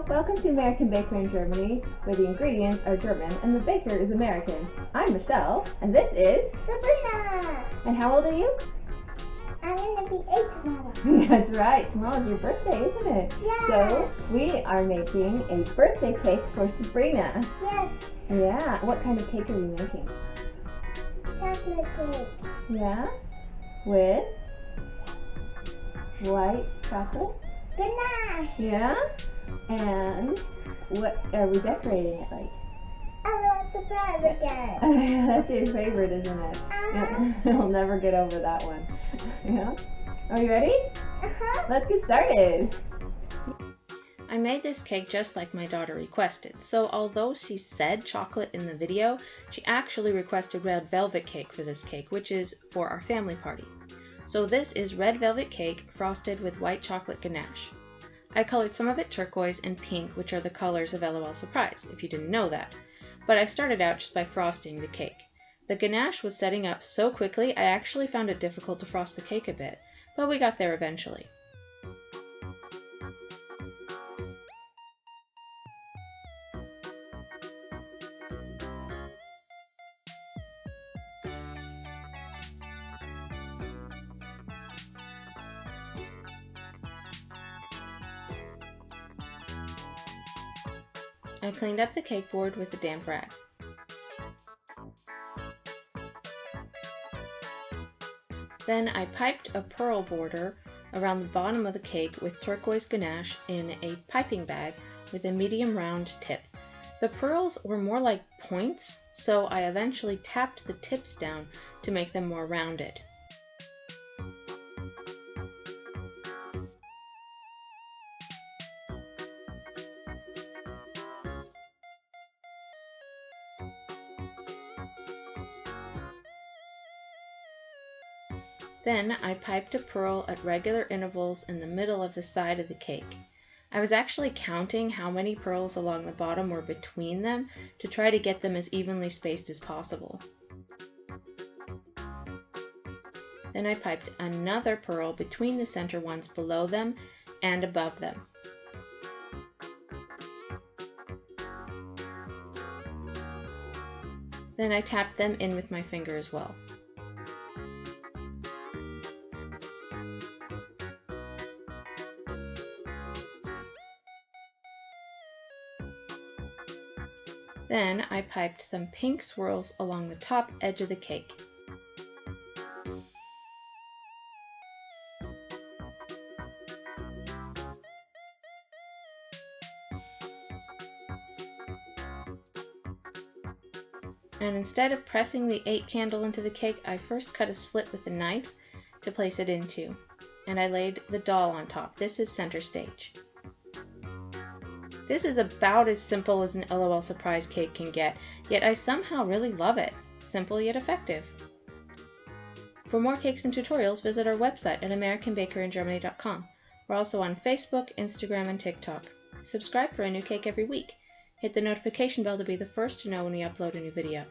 welcome to American Baker in Germany, where the ingredients are German and the baker is American. I'm Michelle, and this is Sabrina! And how old are you? I'm gonna be 8 tomorrow. That's right, tomorrow's your birthday, isn't it? Yeah. So, we are making a birthday cake for Sabrina. Yes. Yeah, what kind of cake are you making? Chocolate cake. Yeah, with white chocolate? Ganache. Yeah, and what are we decorating it like? I want the bread again. That's your favorite, isn't it? You'll never get over that one. Yeah? Are you ready? Let's get started. I made this cake just like my daughter requested, so although she said chocolate in the video, she actually requested red velvet cake for this cake, which is for our family party. So this is red velvet cake frosted with white chocolate ganache. I colored some of it turquoise and pink, which are the colors of LOL Surprise, if you didn't know that. But I started out just by frosting the cake. The ganache was setting up so quickly I actually found it difficult to frost the cake a bit, but we got there eventually. I cleaned up the cake board with a damp rag. Then I piped a pearl border around the bottom of the cake with turquoise ganache in a piping bag with a medium round tip. The pearls were more like points, so I eventually tapped the tips down to make them more rounded. Then I piped a pearl at regular intervals in the middle of the side of the cake. I was actually counting how many pearls along the bottom were between them to try to get them as evenly spaced as possible. Then I piped another pearl between the center ones below them and above them. Then I tapped them in with my finger as well. Then I piped some pink swirls along the top edge of the cake. And instead of pressing the 8 candle into the cake, I first cut a slit with a knife to place it into, and I laid the doll on top. This is center stage. This is about as simple as an LOL Surprise cake can get, yet I somehow really love it. Simple yet effective. For more cakes and tutorials, visit our website at AmericanBakerInGermany.com. We're also on Facebook, Instagram, and TikTok. Subscribe for a new cake every week. Hit the notification bell to be the first to know when we upload a new video.